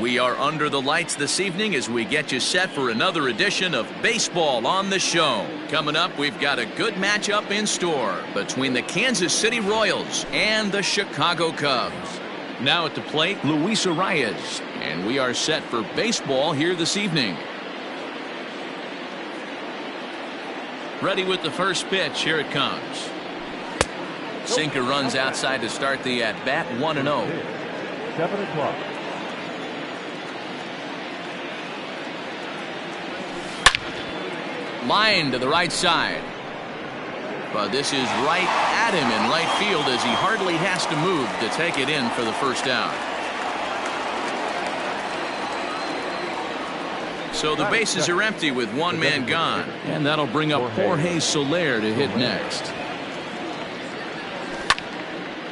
We are under the lights this evening as we get you set for another edition of Baseball on the Show. Coming up, we've got a good matchup in store between the Kansas City Royals and the Chicago Cubs. Now at the plate, Luis Arias, and we are set for baseball here this evening. Ready with the first pitch. Here it comes. Sinker runs outside to start the at-bat, 1-0. 7 o'clock. Line to the right side. But this is right at him in right field as he hardly has to move to take it in for the first out. So the bases are empty with one man gone. And that'll bring up Jorge Soler to hit next.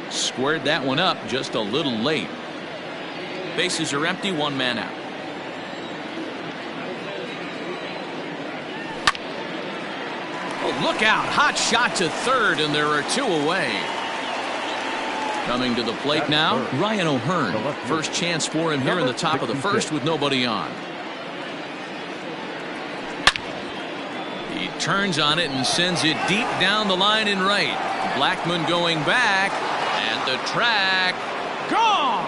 Squared that one up just a little late. Bases are empty, one man out. Look out, hot shot to third, and there are two away. Coming to the plate now, Ryan O'Hearn. First chance for him here in the top of the first with nobody on. He turns on it and sends it deep down the line in right. Blackmon going back at the track. Gone!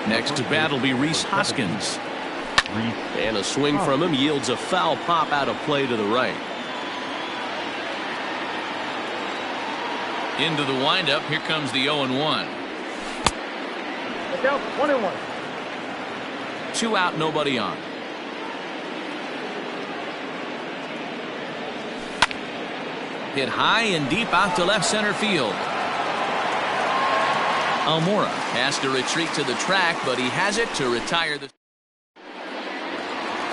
Next to bat will be Rhys Hoskins. And a swing from him yields a foul pop out of play to the right. Into the windup. Here comes the 0-1. 1-1. 2 out, nobody on. Hit high and deep out to left center field. Almora has to retreat to the track, but he has it to retire the.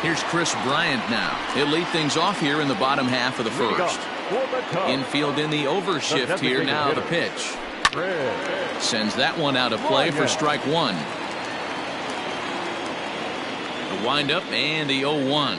Here's Chris Bryant now. He'll lead things off here in the bottom half of the first. Infield in the overshift here now. The pitch sends that one out of play for strike one. The windup and the 0-1.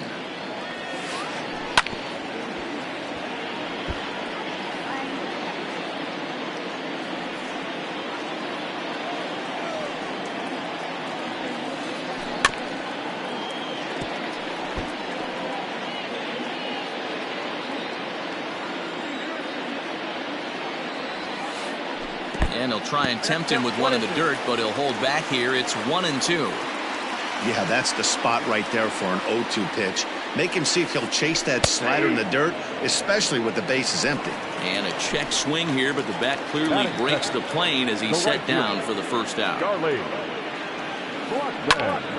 And he'll try and tempt him with one in the dirt, but he'll hold back here. It's 1-2. Yeah, that's the spot right there for an 0-2 pitch. Make him see if he'll chase that slider in the dirt, especially with the bases empty. And a check swing here, but the bat clearly breaks the plane as he's set down for the first out.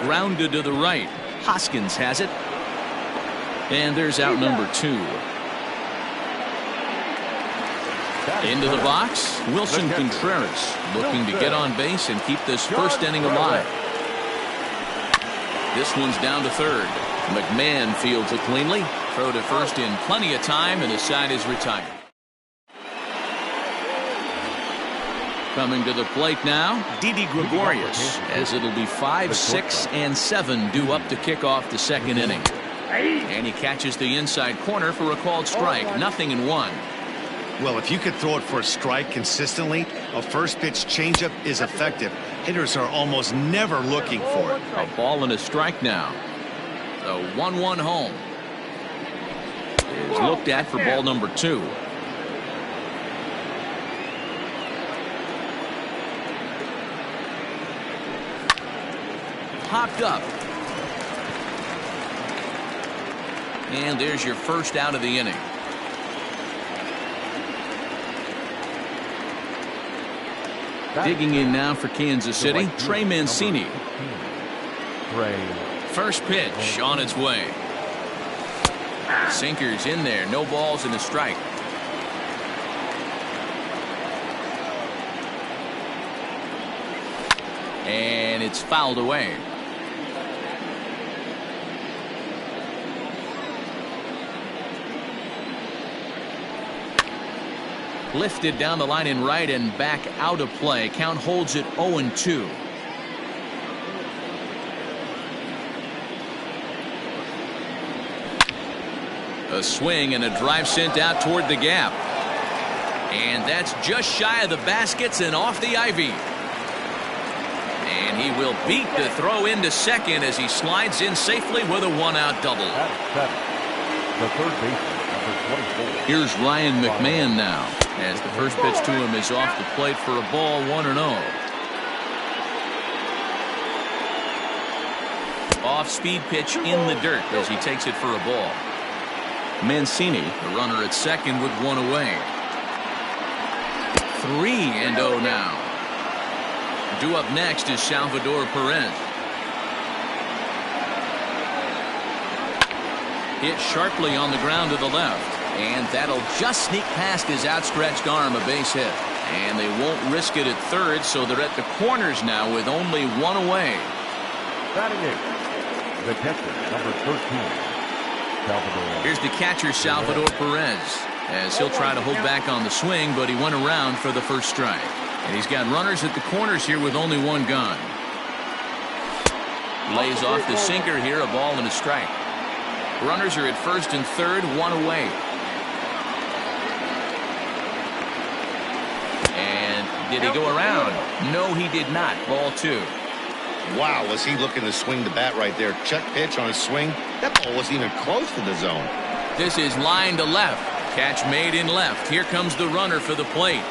Grounded to the right. Hoskins has it. And there's out number 2. Into the box, Wilson Contreras looking to get on base and keep this first inning alive. This one's down to third. McMahon fields it cleanly. Throw to first in plenty of time, and the side is retired. Coming to the plate now, Didi Gregorius, as it'll be 5, 6, and 7 due up to kick off the second inning. And he catches the inside corner for a called strike. 0-1. Well, if you could throw it for a strike consistently, a first pitch changeup is effective. Hitters are almost never looking for it. A ball and a strike now. The 1-1 home is looked at for ball number 2. Popped up. And there's your first out of the inning. Digging in now for Kansas City, Trey Mancini. First pitch on its way. Sinkers in there, no balls and a strike. And it's fouled away. Lifted down the line in right and back out of play. Count holds it 0-2. A swing and a drive sent out toward the gap. And that's just shy of the baskets and off the ivy. And he will beat the throw into second as he slides in safely with a one-out double. The third baseman, number 24. Here's Ryan McMahon now, as the first pitch to him is off the plate for a ball, 1-0. Off-speed pitch in the dirt as he takes it for a ball. Mancini, the runner at second with one away. 3-0 now. Due up next is Salvador Perez. Hit sharply on the ground to the left. And that'll just sneak past his outstretched arm, a base hit. And they won't risk it at third, so they're at the corners now with only one away. Batting eighth, the catcher, number 13. Salvador. Here's the catcher, Salvador Perez, as he'll try to hold back on the swing, but he went around for the first strike. And he's got runners at the corners here with only one gun. Lays off the sinker here, a ball and a strike. Runners are at first and third, one away. And did he go around? No, he did not. Ball two. Wow, was he looking to swing the bat right there? Check pitch on his swing. That ball wasn't even close to the zone. This is line to left. Catch made in left. Here comes the runner for the plate.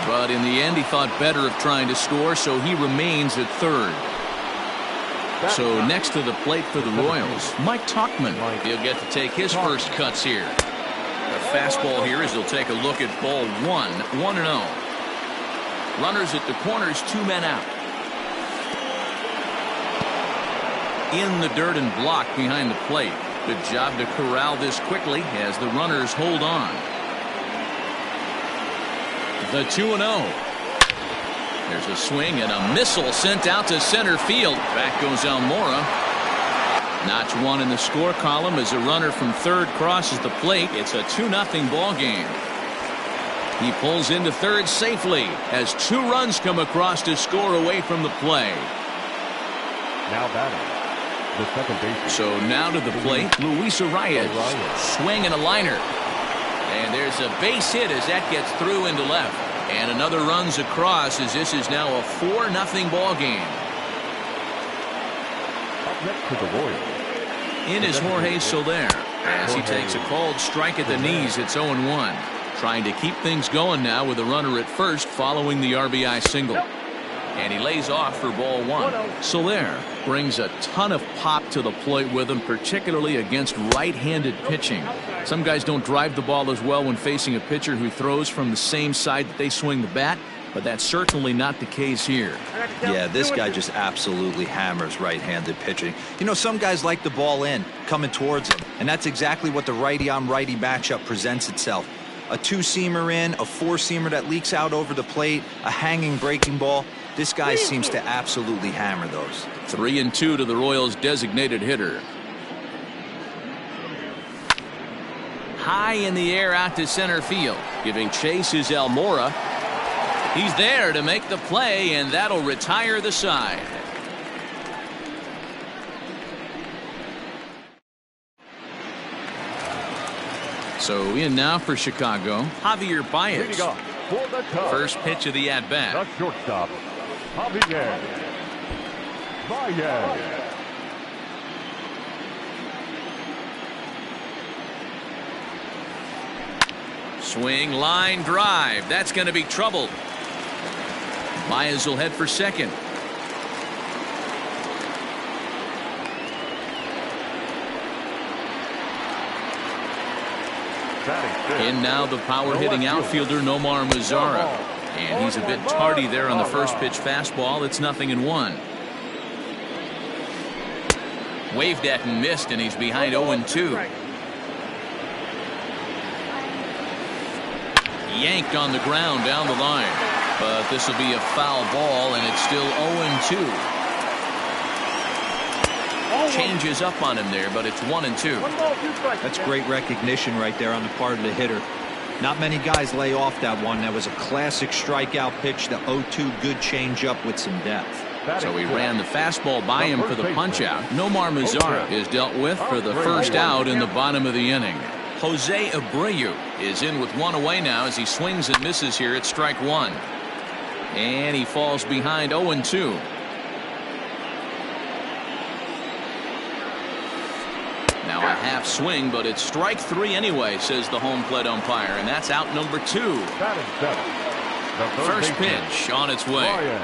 But in the end, he thought better of trying to score, so he remains at third. So next to the plate for the Royals, Mike Tauchman. He'll get to take his first cuts here. A fastball here as he'll take a look at ball one, 1-0. Runners at the corners, two men out. In the dirt and blocked behind the plate. Good job to corral this quickly as the runners hold on. The 2-0. There's a swing and a missile sent out to center field. Back goes Almora. Notch one in the score column as a runner from third crosses the plate. It's a 2-0 ball game. He pulls into third safely as two runs come across to score away from the play. Now batting, the second baseman. So now to the plate, Luis Arias. Swing and a liner. And there's a base hit as that gets through into left. And another runs across as this is now a 4-0 ball game. Up next to the Royals. In is Jorge Soler as he takes a called strike at the knees. It's 0-1. Trying to keep things going now with a runner at first following the RBI single. And he lays off for ball one. Soler brings a ton of pop to the plate with him, particularly against right-handed pitching. Some guys don't drive the ball as well when facing a pitcher who throws from the same side that they swing the bat, but that's certainly not the case here. Yeah, this guy just absolutely hammers right-handed pitching. You know, some guys like the ball in, coming towards them, and that's exactly what the righty-on-righty matchup presents itself. A two-seamer in, a four-seamer that leaks out over the plate, a hanging breaking ball. This guy seems to absolutely hammer those. 3-2 to the Royals' designated hitter. High in the air out to center field. Giving chase is Almora. He's there to make the play, and that'll retire the side. So in now for Chicago, Javier Baez. First pitch of the at-bat. The shortstop, Javier Baez. Swing, line, drive. That's going to be trouble. Baez will head for second. In now the power-hitting outfielder Nomar Mazara. And he's a bit tardy there on the first pitch fastball. It's 0-1. Waved at and missed, and he's behind 0-2. Yanked on the ground down the line. But this will be a foul ball, and it's still 0-2. Changes up on him there, but it's 1-2. That's great recognition right there on the part of the hitter. Not many guys lay off that one. That was a classic strikeout pitch, the 0-2 good changeup with some depth. So he ran the fastball by him for the punch out. Nomar Mazara is dealt with for the first out in the bottom of the inning. Jose Abreu is in with one away now as he swings and misses here at strike one. And he falls behind 0-2. Now a half swing, but it's strike three anyway, says the home plate umpire, and that's out number two. Batting seventh, the First baseman, pitch on its way. Brian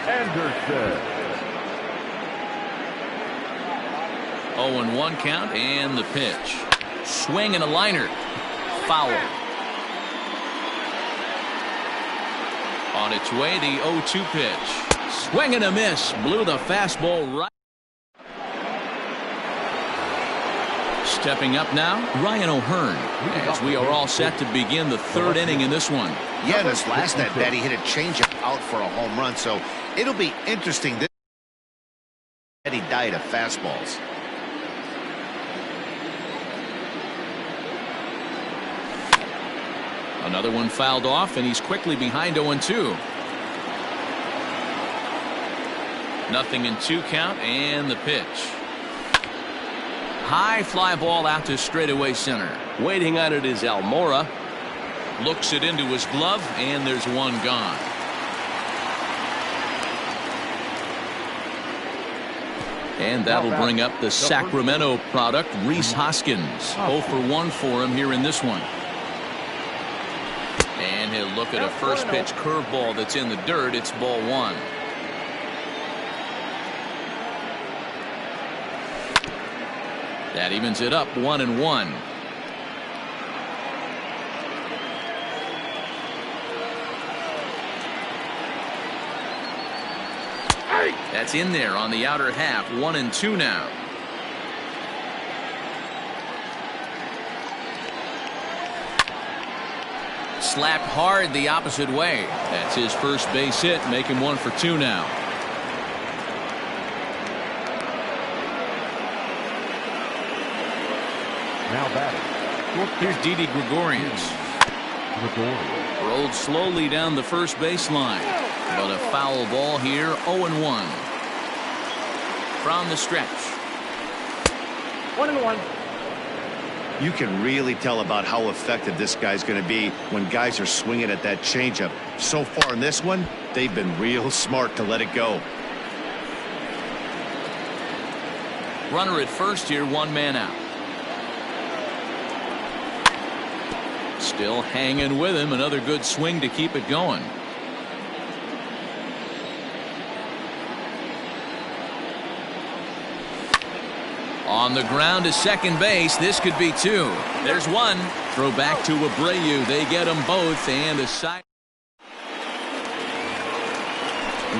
Anderson. 0-1 count and the pitch. Swing and a liner. Foul. On its way, the 0-2 pitch. Swing and a miss. Blew the fastball right. Stepping up now, Ryan O'Hearn, as we are all set to begin the third inning in this one. Yeah, this last at bat, he hit a changeup out for a home run, so it'll be interesting that he died of fastballs. Another one fouled off, and he's quickly behind 0-2. Nothing in 2 count, and the pitch. High fly ball out to straightaway center. Waiting on it is Almora. Looks it into his glove, and there's one gone. And that'll bring up the Sacramento product, Rhys Hoskins. 0 for 1 for him here in this one. And he'll look at a first pitch curveball that's in the dirt. It's ball one. That evens it up 1-1. That's in there on the outer half. 1-2 now. Slapped hard the opposite way. That's his first base hit. Make him 1 for 2 now. Now batting. Here's Didi Gregorius. Rolled slowly down the first baseline. But a foul ball here. 0-1. From the stretch. 1-1. You can really tell about how effective this guy's going to be when guys are swinging at that changeup. So far in this one, they've been real smart to let it go. Runner at first here, 1 man out. Still hanging with him. Another good swing to keep it going. On the ground to second base. This could be 2. There's 1. Throw back to Abreu. They get them both, and a side.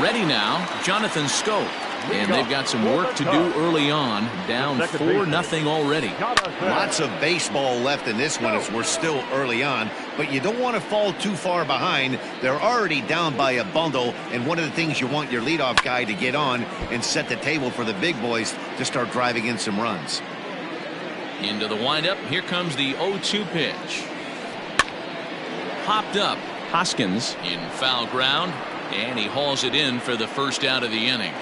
Ready now, Jonathan Scope. And they've got some work to do early on. Down 4-0 already. Lots of baseball left in this one as we're still early on, but you don't want to fall too far behind. They're already down by a bundle, and one of the things you want your leadoff guy to get on and set the table for the big boys to start driving in some runs. Into the windup. Here comes the 0-2 pitch. Popped up. Hoskins in foul ground, and he hauls it in for the first out of the inning.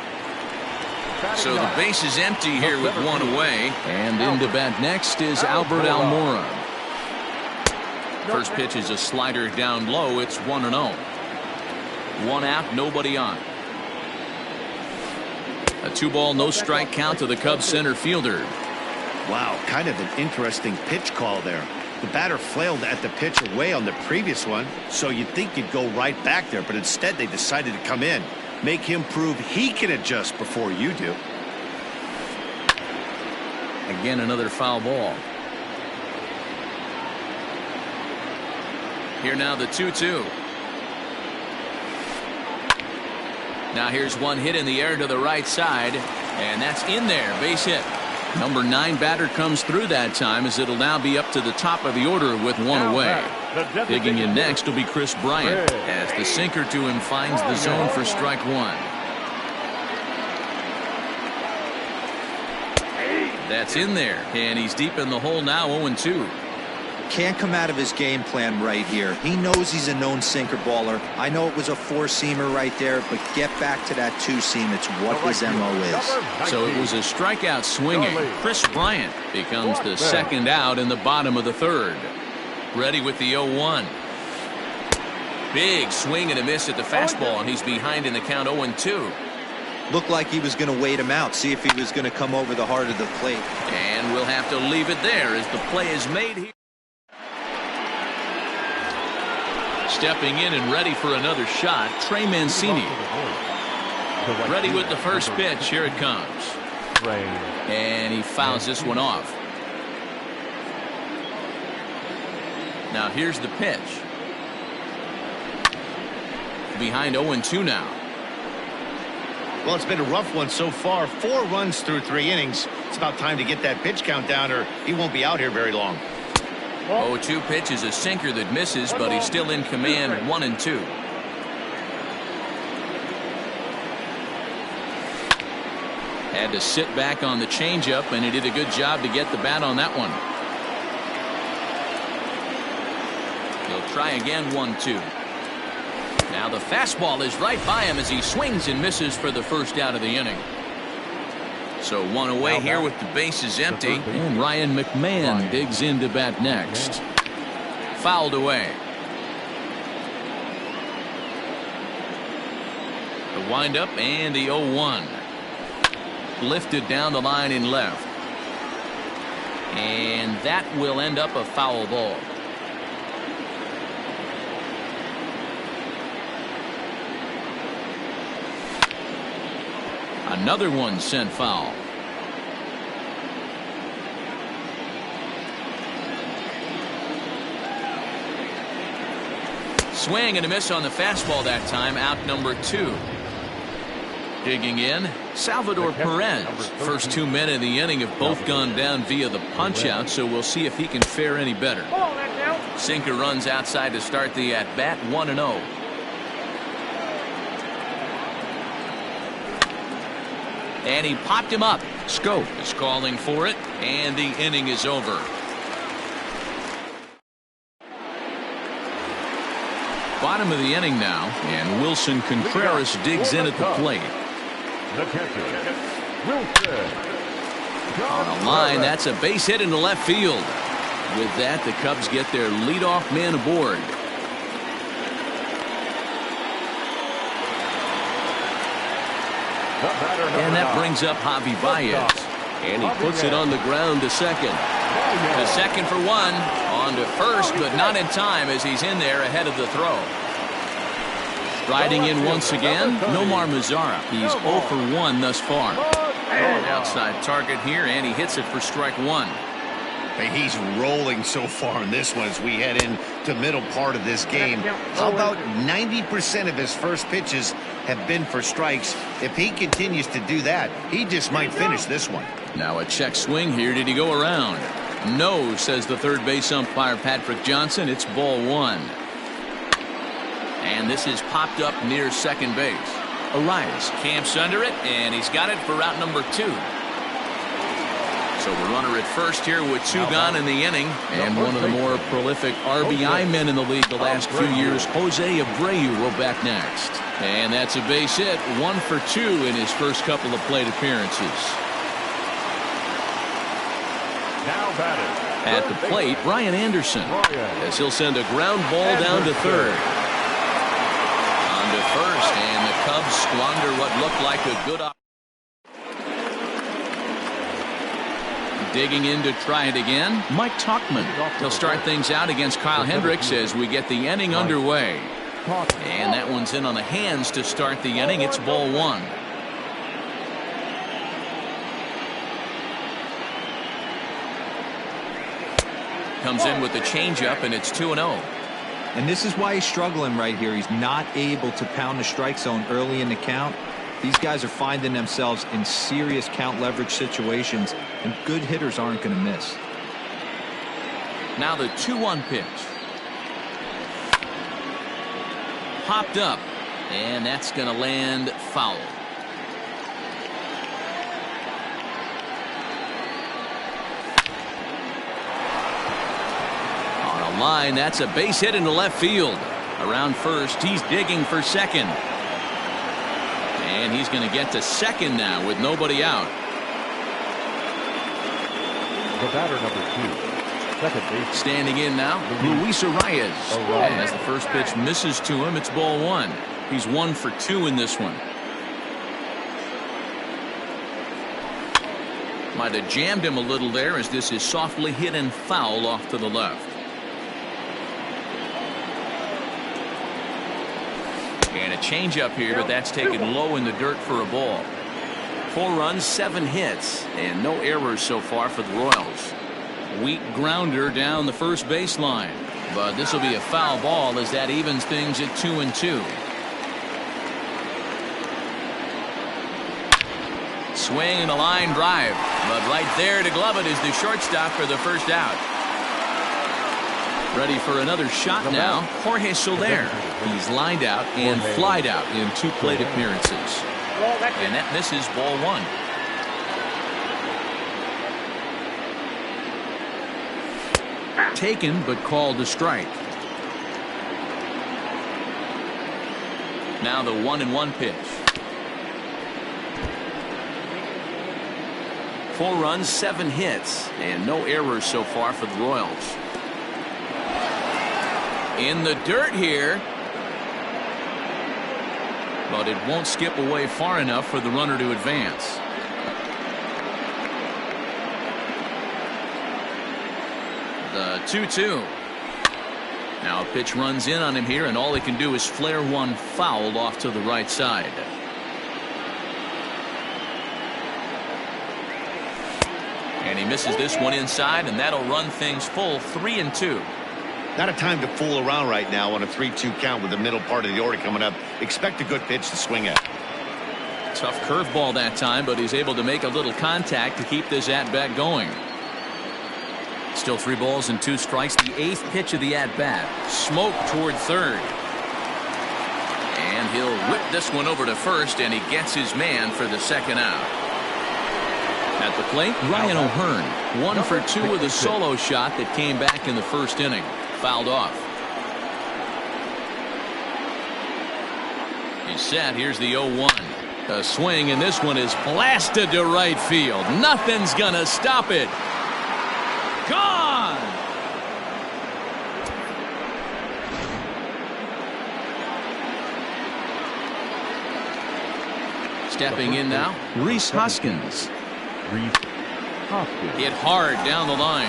So the base is empty here with 1 away. And into bat next is Albert Almora. First pitch is a slider down low. It's 1-0. 1 out, nobody on. A 2-ball, no strike count to the Cubs center fielder. Wow, kind of an interesting pitch call there. The batter flailed at the pitch away on the previous one, so you'd think you'd go right back there, but instead they decided to come in. Make him prove he can adjust before you do. Again, another foul ball. Here now the 2-2. Now here's one hit in the air to the right side, and that's in there. Base hit. Number 9 batter comes through that time, as it'll now be up to the top of the order with 1 away. Digging in next will be Chris Bryant, as the sinker to him finds the zone for strike 1. That's in there, and he's deep in the hole now. 0-2. Can't come out of his game plan right here. He knows he's a known sinker baller. I know it was a four-seamer right there, but get back to that two-seam. It's what his MO is. So it was a strikeout swinging. Chris Bryant becomes the second out in the bottom of the third. Ready with the 0-1. Big swing and a miss at the fastball, and he's behind in the count 0-2. Looked like he was going to wait him out, see if he was going to come over the heart of the plate. And we'll have to leave it there as the play is made here. Stepping in and ready for another shot, Trey Mancini. Ready with the first pitch. Here it comes. And he fouls this one off. Now here's the pitch. Behind 0-2 now. Well, it's been a rough one so far. 4 runs through 3 innings. It's about time to get that pitch count down, or he won't be out here very long. 0-2 pitch is a sinker that misses, but he's still in command. 1-2. Had to sit back on the changeup, and he did a good job to get the bat on that one. He'll try again. 1-2. Now the fastball is right by him as he swings and misses for the first out of the inning. So one away here with the bases empty, and Ryan McMahon digs in to bat next. Fouled away. The windup and the 0-1. Lifted down the line in left. And that will end up a foul ball. Another one sent foul. Swing and a miss on the fastball that time. Out number 2. Digging in, Salvador Perez. First 2 men in the inning have both gone down via the punch-out, so we'll see if he can fare any better. Sinker runs outside to start the at-bat. 1-0. And he popped him up. Scope is calling for it, and the inning is over. Bottom of the inning now, and Wilson Contreras digs in at the plate. On a line, that's a base hit into left field. With that, the Cubs get their leadoff man aboard. And that brings up Javi Baez. And he puts it on the ground to second. To second for 1. On to first, but not in time as he's in there ahead of the throw. Riding in once again, Nomar Mazara. He's 0 for 1 thus far. Outside target here, and he hits it for strike 1. Hey, he's rolling so far in this one as we head into middle part of this game. How about 90% of his first pitches have been for strikes? If he continues to do that, he just might finish this one. Now a check swing here. Did he go around? No, says the third base umpire Patrick Johnson. It's ball 1. And this is popped up near second base. Arias camps under it, and he's got it for route number 2. So the runner at first here with 2 gone in the inning, and one of the more prolific RBI men in the league the last few years, Jose Abreu, will bat next. And that's a base hit, 1 for 2 in his first couple of plate appearances. Now batted. At the plate, Brian Anderson, as he'll send a ground ball down to third. On to first, and the Cubs squander what looked like a good opportunity. Digging in to try it again, Mike Tauchman. He'll start things out against Kyle Hendricks as we get the inning underway. And that one's in on the hands to start the inning. It's ball 1. Comes in with the changeup, and it's 2-0. And this is why he's struggling right here. He's not able to pound the strike zone early in the count. These guys are finding themselves in serious count leverage situations, and good hitters aren't going to miss. Now the 2-1 pitch. Popped up, and that's going to land foul. line. That's a base hit into left field. Around first, he's digging for second. And he's going to get to second now with nobody out. The batter, number 2. Second base. Standing in now, Luis Arias. As the first pitch misses to him, it's ball 1. He's 1 for 2 in this one. Might have jammed him a little there as this is softly hit and foul off to the left. And a changeup here, but that's taken low in the dirt for a ball. 4 runs, 7 hits, and no errors so far for the Royals. Weak grounder down the first baseline, but this will be a foul ball as that evens things at 2-2. Swing and a line drive, but right there to glove it is the shortstop for the first out. Ready for another shot now, Jorge Soler. He's lined out and flied out in 2 plate appearances, and that misses ball 1. Taken but called a strike. Now the 1-1 pitch. 4 runs, 7 hits, and no errors so far for the Royals. In the dirt here, but it won't skip away far enough for the runner to advance. The 2-2. Now a pitch runs in on him here, and all he can do is flare one foul off to the right side. And he misses this one inside, and that'll run things full 3-2. Not a time to fool around right now on a 3-2 count with the middle part of the order coming up. Expect a good pitch to swing at. Tough curveball that time, but he's able to make a little contact to keep this at-bat going. Still 3 balls and 2 strikes. The 8th pitch of the at-bat. Smoke toward third. And he'll whip this one over to first, and he gets his man for the second out. At the plate, Ryan O'Hearn. 1 for 2 with a solo shot that came back in the first inning. Fouled off. He's set. Here's the 0-1. A swing, and this one is blasted to right field. Nothing's gonna stop it. Gone. Stepping in now, Rhys Hoskins. Hit hard down the line,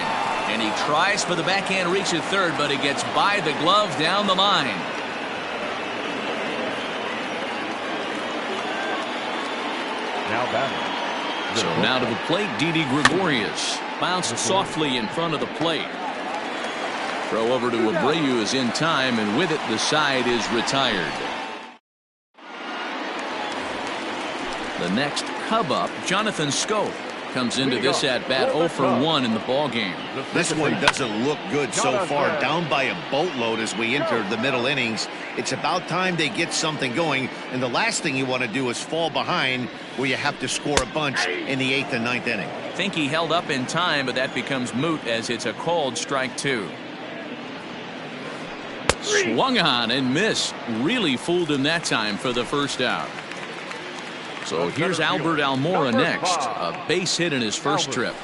and he tries for the backhand reach at third, but he gets by the glove down the line. Now batting. So now to the plate, Didi Gregorius. Bounced softly in front of the plate. Throw over to Abreu is in time, and with it the side is retired. The next Cub up, Jonathan Scope, comes into this at bat 0 for 1 in the ball game. This one doesn't look good so far. Down by a boatload as we enter the middle innings. It's about time they get something going, and the last thing you want to do is fall behind where you have to score a bunch in the 8th and 9th inning. I think he held up in time, but that becomes moot as it's a called strike 2. Swung on and missed. Really fooled him that time for the first out. So here's Albert Almora next. A base hit in his first trip.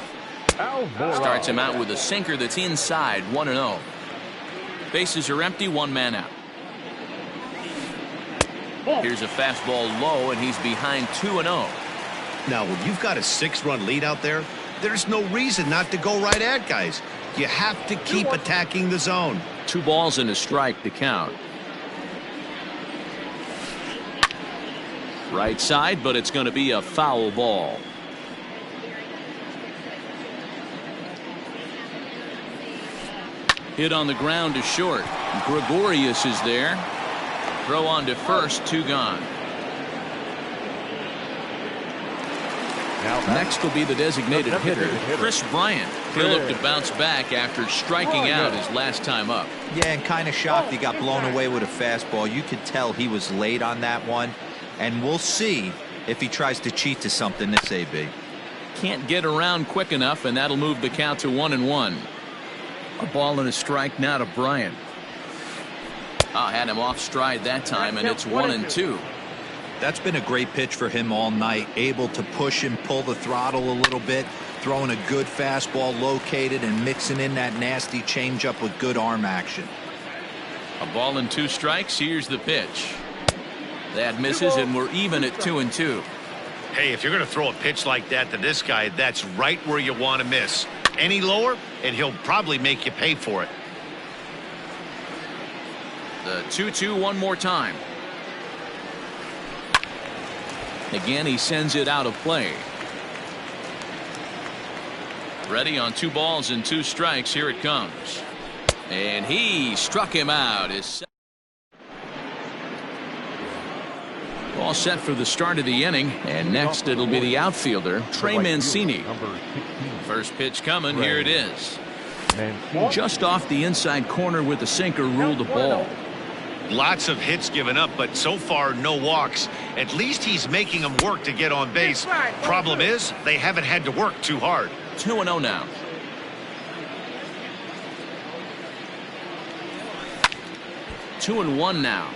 Starts him out with a sinker that's inside, 1-0. Bases are empty, 1 man out. Here's a fastball low, and he's behind 2-0. Now, when you've got a 6-run lead out there, there's no reason not to go right at guys. You have to keep attacking the zone. 2 balls and a strike to count. Right side, but it's going to be a foul ball. Hit on the ground to short. Gregorius is there. Throw on to first, 2 gone. Next will be the designated hitter, Chris Bryant. He'll look to bounce back after striking out his last time up. Yeah, and kind of shocked he got blown away with a fastball. You could tell he was late on that one. And we'll see if he tries to cheat to something this AB. Can't get around quick enough, and that'll move the count to 1-1. A ball and a strike now to Bryant. Had him off stride that time, and it's 1-2. That's been a great pitch for him all night. Able to push and pull the throttle a little bit, throwing a good fastball located and mixing in that nasty changeup with good arm action. A ball and 2 strikes. Here's the pitch. That misses, and we're even at 2-2. Hey, if you're going to throw a pitch like that to this guy, that's right where you want to miss. Any lower, and he'll probably make you pay for it. The 2-2 one more time. Again, he sends it out of play. Ready on 2 balls and 2 strikes. Here it comes. And he struck him out. All set for the start of the inning. And next it'll be the outfielder, Trey Mancini. First pitch coming. Here it is. Just off the inside corner with the sinker, ruled the ball. Lots of hits given up, but so far no walks. At least he's making them work to get on base. Problem is, they haven't had to work too hard. 2-0 now. Two and one now.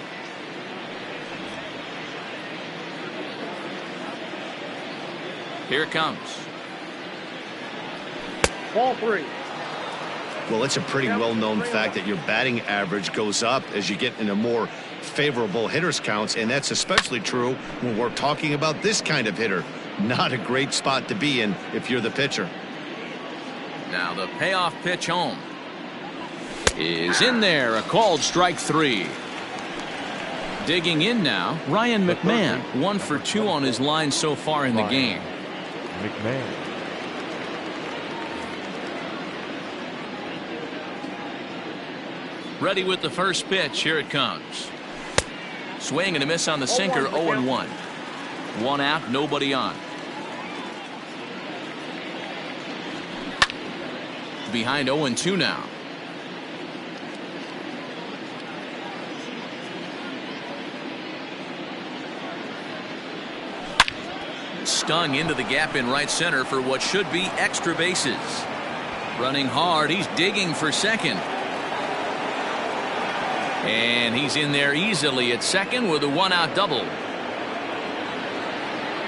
Here it comes. Ball 3. Well, it's a pretty well-known fact that your batting average goes up as you get into more favorable hitters counts, and that's especially true when we're talking about this kind of hitter. Not a great spot to be in if you're the pitcher. Now the payoff pitch home is in there. A called strike 3. Digging in now, Ryan McMahon. 1 for 2 on his line so far in the game. McMahon. Ready with the first pitch. Here it comes. Swing and a miss on the sinker. 0-1. 1 out, nobody on. Behind 0-2 now. Stung into the gap in right center for what should be extra bases. Running hard, he's digging for second. And he's in there easily at second with a 1-out double.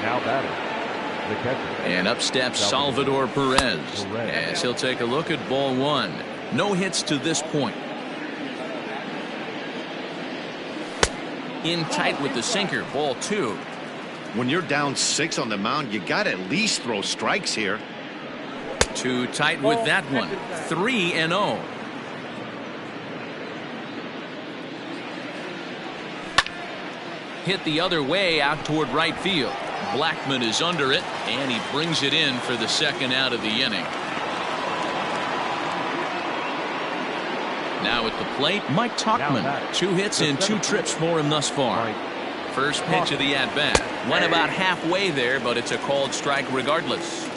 Now batting, the catcher. And up steps Salvador Perez as he'll take a look at ball 1. No hits to this point. In tight with the sinker, ball 2. When you're down 6 on the mound, you got to at least throw strikes here. Too tight with that one. 3-0. Hit the other way out toward right field. Blackman is under it, and he brings it in for the second out of the inning. Now at the plate, Mike Tauchman. 2 hits and 2 trips for him thus far. First pitch of the at-bat. Went about halfway there, but it's a called strike regardless.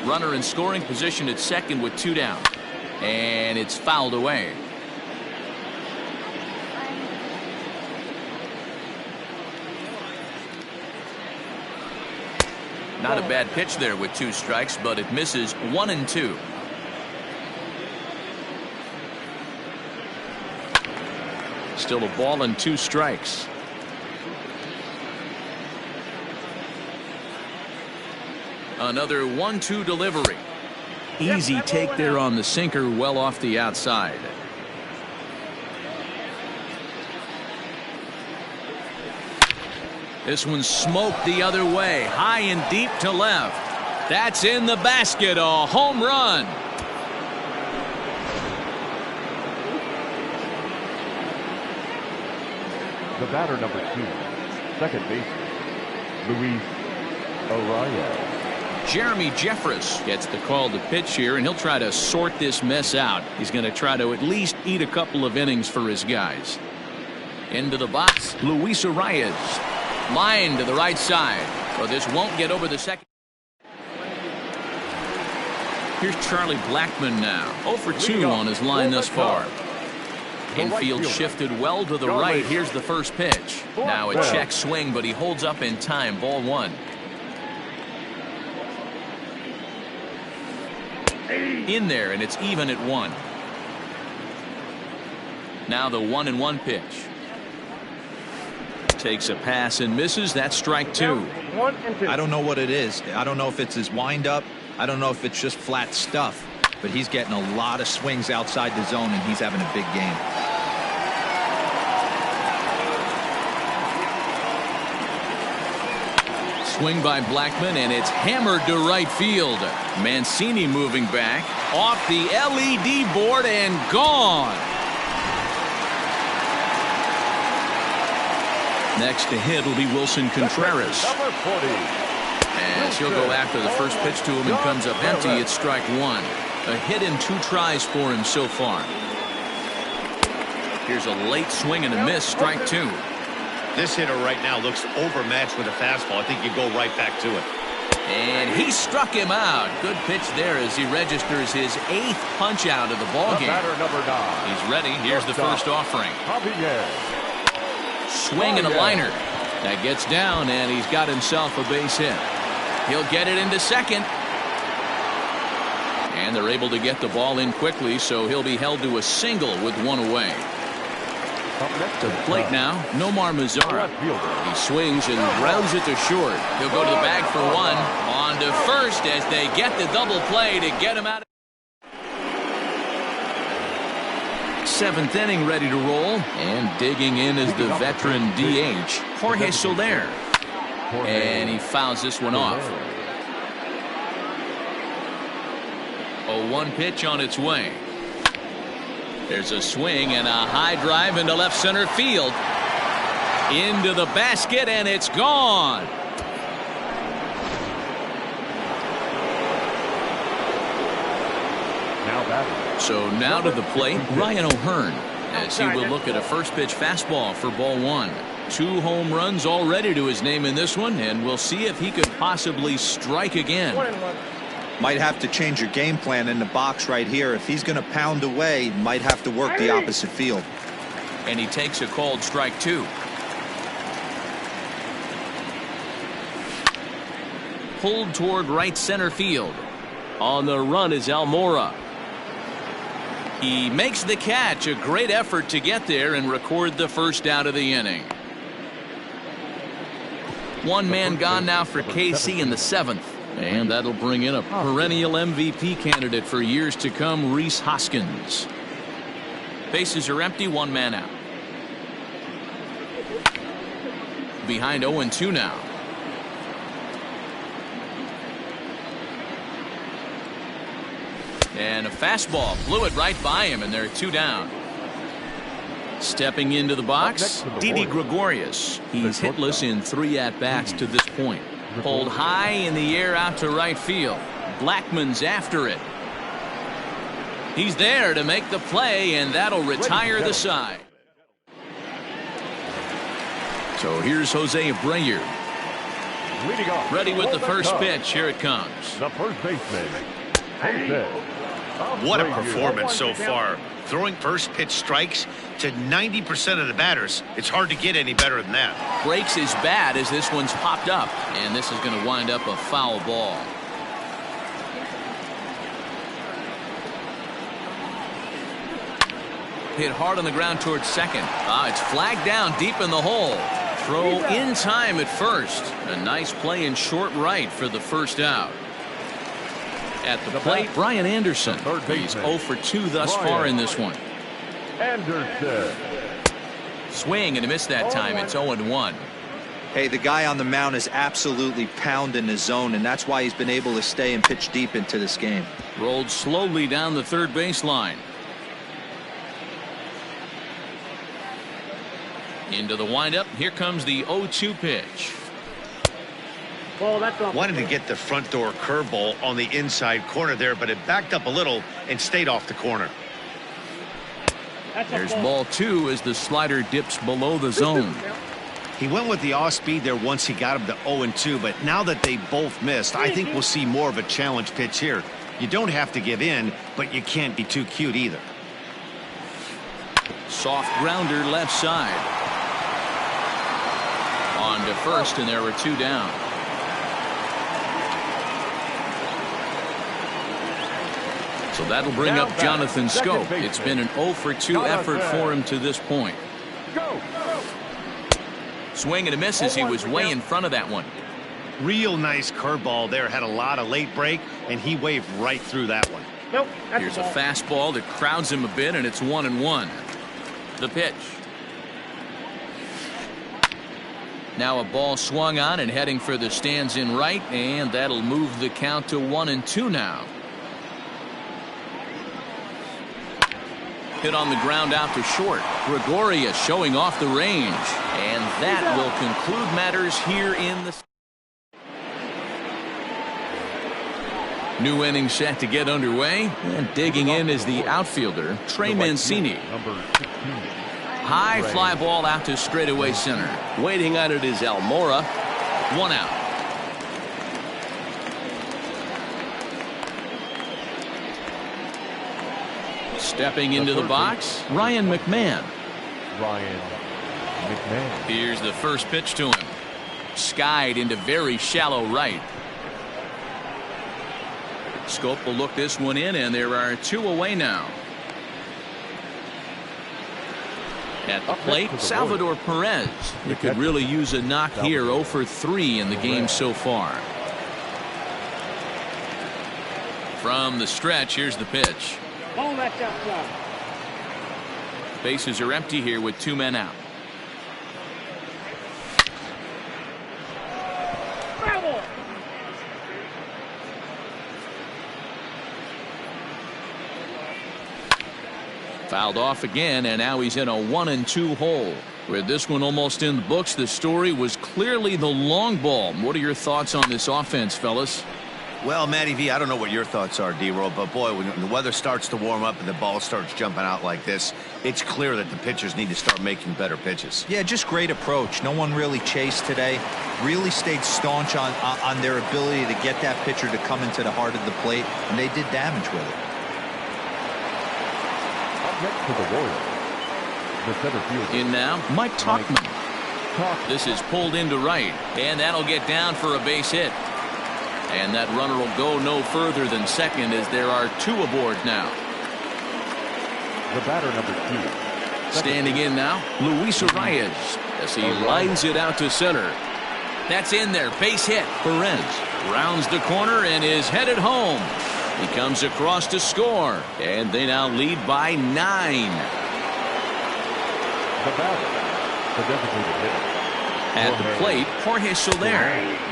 Runner in scoring position at second with 2 down. And it's fouled away. Not a bad pitch there with 2 strikes, but it misses. 1-2. Still a ball and 2 strikes. Another 1-2 delivery. Easy take there on the sinker, well off the outside. This one smoked the other way, high and deep to left. That's in the basket, a home run. The batter, number 2, second baseman, Luis Arraez. Jeremy Jeffress gets the call to pitch here, and he'll try to sort this mess out. He's going to try to at least eat a couple of innings for his guys. Into the box, Luis Arraez. Line to the right side. So this won't get over the second. Here's Charlie Blackman now. 0 for 2 on his line thus far. Infield shifted well to the right. Here's the first pitch. Now a check swing, but he holds up in time. Ball 1. In there, and it's even at 1. Now the 1-1 pitch. Takes a pass and misses. That's strike 2. 1 and 2. I don't know what it is. I don't know if it's his windup. I don't know if it's just flat stuff. But he's getting a lot of swings outside the zone, and he's having a big game. Swing by Blackman, and it's hammered to right field. Mancini moving back. Off the LED board and gone. Next to hit will be Wilson Contreras. Number 40. As he'll go after the first pitch to him and comes up empty, it's strike 1. A hit in 2 tries for him so far. Here's a late swing and a miss, strike 2. This hitter right now looks overmatched with a fastball. I think you go right back to it. And he struck him out. Good pitch there as he registers his 8th punch out of the ball game. Batter number 9. He's ready. Here's the first offering. Javier. Swing and a liner. That gets down, and he's got himself a base hit. He'll get it into second. And they're able to get the ball in quickly, so he'll be held to a single with 1 away. To the plate now, Nomar Mazara. He swings and grounds it to short. He'll go to the bag for 1. On to first as they get the double play to get him out. 7th inning ready to roll, and digging in is the veteran DH, Jorge Soler. And he fouls this one off. 0-1 pitch on its way. There's a swing and a high drive into left center field. Into the basket, and it's gone. So now to the plate, Ryan O'Hearn, as he will look at a first pitch fastball for ball 1. 2 home runs already to his name in this one, and we'll see if he could possibly strike again. Might have to change your game plan in the box right here. If he's going to pound away, might have to work the opposite field. And he takes a called strike 2. Pulled toward right center field. On the run is Almora. He makes the catch. A great effort to get there and record the first out of the inning. 1 man gone now for KC in the 7th. And that'll bring in a perennial MVP candidate for years to come, Rhys Hoskins. Bases are empty, 1 man out. Behind 0-2 now. And a fastball blew it right by him, and there are 2 down. Stepping into the box, Didi Gregorius. He's hitless in 3 at-bats to this point. Pulled high in the air out to right field. Blackman's after it. He's there to make the play, and that'll retire the side. So here's Jose Abreu. Ready with the first pitch. Here it comes. The first baseman, Jose. What a performance so far. Throwing first pitch strikes to 90% of the batters. It's hard to get any better than that. Breaks as bad as this one's popped up, and this is going to wind up a foul ball. Hit hard on the ground towards second. It's flagged down deep in the hole. Throw in time at first. A nice play in short right for the first out. At the plate, Brian Anderson. He's 0 for 2 thus far in this one. Anderson. Swing and a miss that time. It's 0-1. Hey, the guy on the mound is absolutely pounding his zone, and that's why he's been able to stay and pitch deep into this game. Rolled slowly down the third baseline. Into the windup. Here comes the 0-2 pitch. Wanted to get the front door curveball on the inside corner there, but it backed up a little and stayed off the corner. There's ball 2 as the slider dips below the zone. He went with the off speed there once he got him to 0-2, but now that they both missed, I think we'll see more of a challenge pitch here. You don't have to give in, but you can't be too cute either. Soft grounder left side. On to first, and there were 2 down. So that'll bring up Jonathan Scope. It's been an 0 for 2 effort for him to this point. Swing and a miss as he was way in front of that one. Real nice curveball there. Had a lot of late break, and he waved right through that one. Here's a fastball that crowds him a bit, and it's 1-1. The pitch. Now a ball swung on and heading for the stands in right, and that'll move the count to 1-2 now. Hit on the ground out to short. Gregorius showing off the range, and that will conclude matters here in the new inning set to get underway, and digging in is the outfielder Trey Mancini. High fly ball out to straightaway center. Waiting on it is Almora. 1 out. Stepping into the box, Ryan McMahon. Here's the first pitch to him. Skied into very shallow right. Scope will look this one in, and there are 2 away now. At the plate, Salvador Perez. He could really use a knock here. 0 for 3 in the game so far. From the stretch, here's the pitch. Bases are empty here with 2 men out. Fouled off again, and now he's in a 1-2 hole. With this one almost in the books, the story was clearly the long ball. What are your thoughts on this offense, fellas? Well, Matty V, I don't know what your thoughts are, D-Roll, but boy, when the weather starts to warm up and the ball starts jumping out like this, it's clear that the pitchers need to start making better pitches. Yeah, just great approach. No one really chased today. Really stayed staunch on their ability to get that pitcher to come into the heart of the plate, and they did damage with it. Next to the Royals, the center fielder. In now, Mike Tauchman. This is pulled into right, and that'll get down for a base hit. And that runner will go no further than second, as there are 2 aboard now. The batter, number 2. Standing in now, Luis Arias, as he lines it out to center. That's in there, base hit. Perez rounds the corner and is headed home. He comes across to score, and they now lead by 9. The batter, the designated hitter. At the plate, Jorge Soler,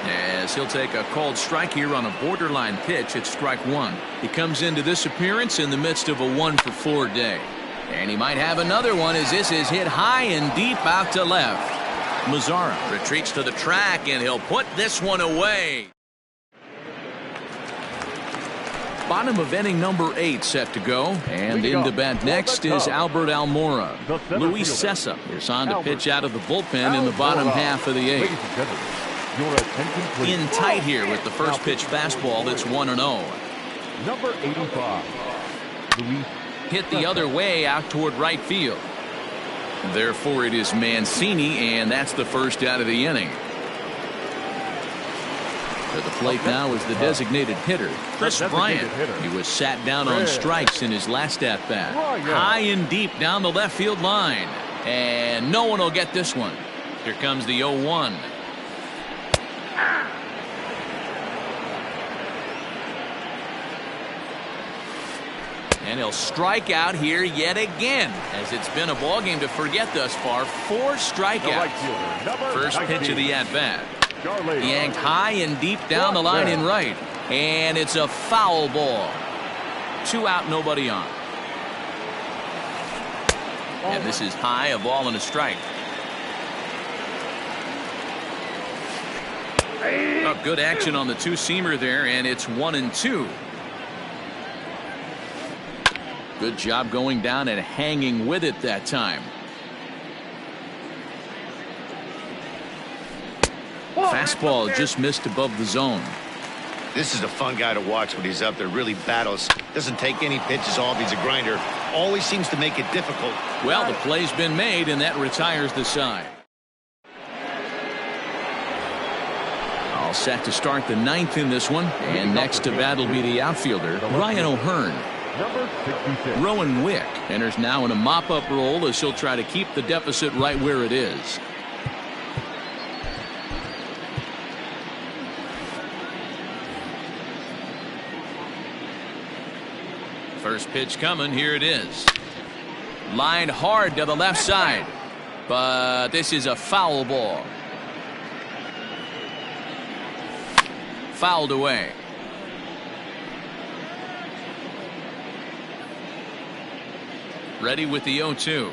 as he'll take a called strike here on a borderline pitch at strike 1. He comes into this appearance in the midst of a 1 for 4 day. And he might have another one, as this is hit high and deep out to left. Mazzara retreats to the track, and he'll put this one away. Bottom of inning number 8 set to go, and into bat next is Albert Almora. Luis Cessa is on to pitch out of the bullpen in the bottom half of the 8th. In tight here with the first pitch fastball. That's 1-0. Number 85. Luis Hit the other way out toward right field. Therefore it is Mancini, and that's the first out of the inning. To the plate now is the designated hitter, Chris Bryant. He was sat down on strikes in his last at-bat. High and deep down the left field line. And no one will get this one. Here comes the 0-1. And he'll strike out here yet again, as it's been a ball game to forget thus far. 4 strikeouts. First pitch of the at-bat. Yanked high and deep down the line in right. And it's a foul ball. 2 out, nobody on. And this is high, a ball and a strike. Oh, good action on the two-seamer there, and it's 1-2. Good job going down and hanging with it that time. Fastball just missed above the zone. This is a fun guy to watch when he's up there. Really battles. Doesn't take any pitches off. He's a grinder. Always seems to make it difficult. Well, the play's been made, and that retires the side. All set to start the 9th in this one. And next to bat will be the outfielder, Ryan O'Hearn. Number 66. Rowan Wick enters now in a mop-up role as he'll try to keep the deficit right where it is. First pitch coming. Here it is. Lined hard to the left side. But this is a foul ball. Fouled away. Ready with the 0-2.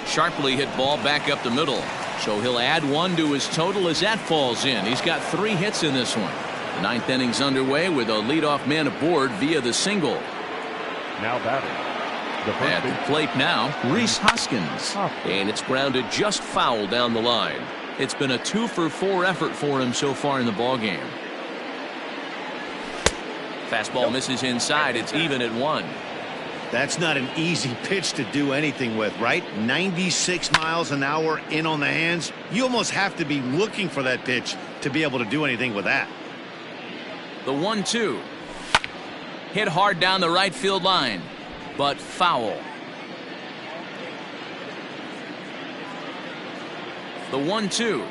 Sharply hit ball back up the middle. So he'll add one to his total as that falls in. He's got 3 hits in this one. The 9th inning's underway with a leadoff man aboard via the single. Now batting. At the plate now, Rhys Hoskins. And it's grounded just foul down the line. It's been a 2-for-4 effort for him so far in the ballgame. Fastball misses inside. It's even at 1. That's not an easy pitch to do anything with, right? 96 miles an hour in on the hands. You almost have to be looking for that pitch to be able to do anything with that. The 1-2. Hit hard down the right field line, but foul. The 1-2.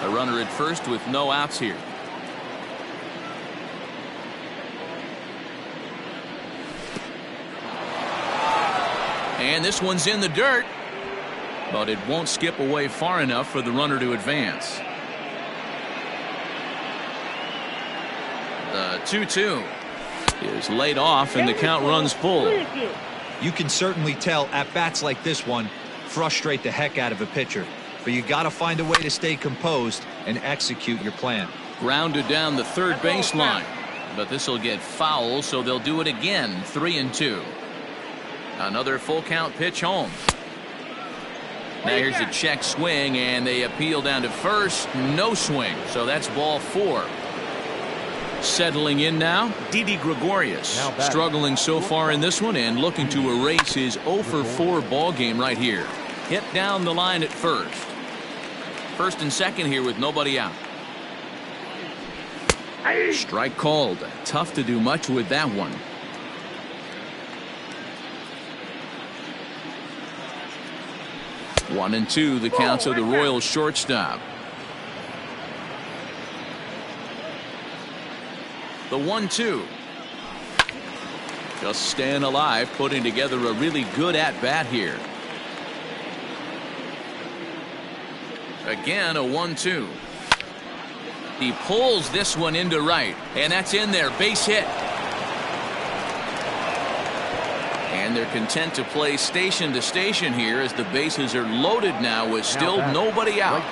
A runner at first with no outs here. And this one's in the dirt, but it won't skip away far enough for the runner to advance. The 2-2 is laid off and the count runs full. You can certainly tell at bats like this one frustrate the heck out of a pitcher, but you got to find a way to stay composed and execute your plan. Grounded down the third baseline, but this will get foul, so they'll do it again. 3-2. Another full count pitch home. Now here's a check swing, and they appeal down to first. No swing, so that's ball 4. Settling in now, Didi Gregorius. Struggling so far in this one and looking to erase his 0-for-4 ball game right here. Hit down the line at first. First and second here with nobody out. Strike called. Tough to do much with that one. One and two, the counts of the Royals shortstop. The 1-2. Just staying alive, putting together a really good at-bat here. Again, a 1-2. He pulls this one into right, and that's in there. Base hit. And they're content to play station to station here as the bases are loaded now with still nobody out.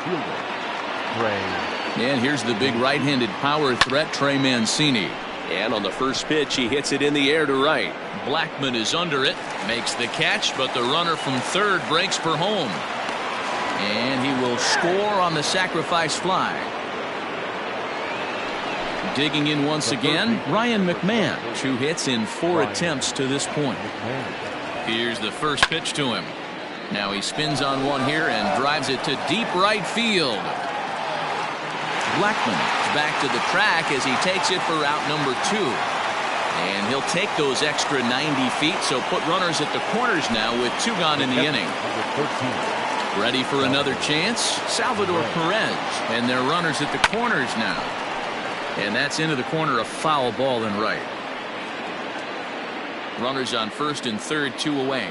And here's the big right-handed power threat, Trey Mancini. And on the first pitch, he hits it in the air to right. Blackman is under it, makes the catch, but the runner from third breaks for home. And he will score on the sacrifice fly. Digging in once again, Ryan McMahon. 2 hits in 4 attempts to this point. Here's the first pitch to him. Now he spins on one here and drives it to deep right field. Blackman is back to the track as he takes it for route number 2. And he'll take those extra 90 feet, so put runners at the corners now with 2 gone in the inning. Ready for another chance? Salvador Perez. And they're runners at the corners now. And that's into the corner, a foul ball in right. Runners on first and third, 2 away.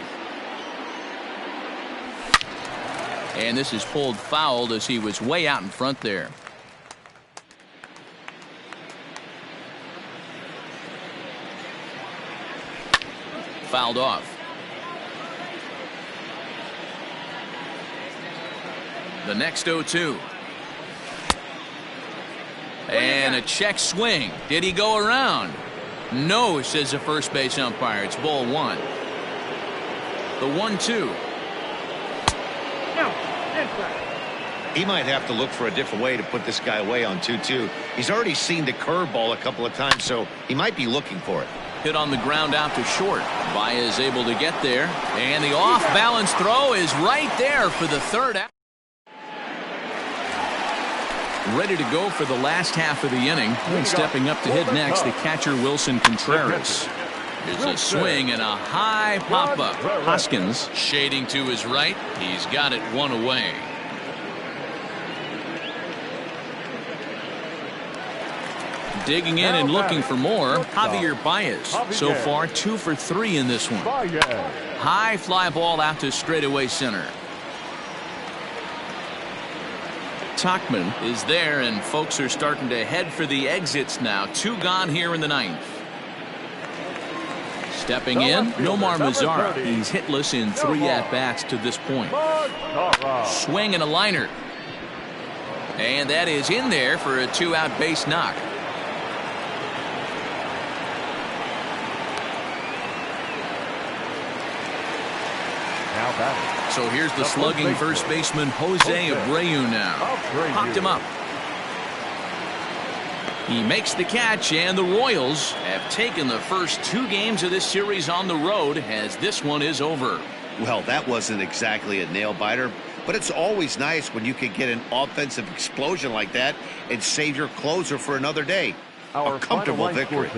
And this is pulled fouled as he was way out in front there. Fouled off. The next 0-2. And a check swing. Did he go around? No, says the first base umpire. It's ball 1. The 1-2. He might have to look for a different way to put this guy away on 2-2. He's already seen the curveball a couple of times, so he might be looking for it. Hit on the ground out to short. Baez able to get there. And the off-balance throw is right there for the third out. Ready to go for the last half of the inning. And stepping up to hit next, the catcher Wilson Contreras. Here's a swing and a high pop-up. Hoskins shading to his right. He's got it one away. Digging in and looking for more, Javier Baez. So far, 2 for 3 in this one. High fly ball out to straightaway center. Tachman is there, and folks are starting to head for the exits now. 2 gone here in the 9th. Stepping in, Nomar Mazara. He's hitless in 3 at-bats to this point. Swing and a liner. And that is in there for a 2-out base knock. So here's the slugging first baseman Jose Abreu now. Popped him up. He makes the catch, and the Royals have taken the first 2 games of this series on the road as this one is over. Well, that wasn't exactly a nail-biter, but it's always nice when you can get an offensive explosion like that and save your closer for another day. A comfortable victory.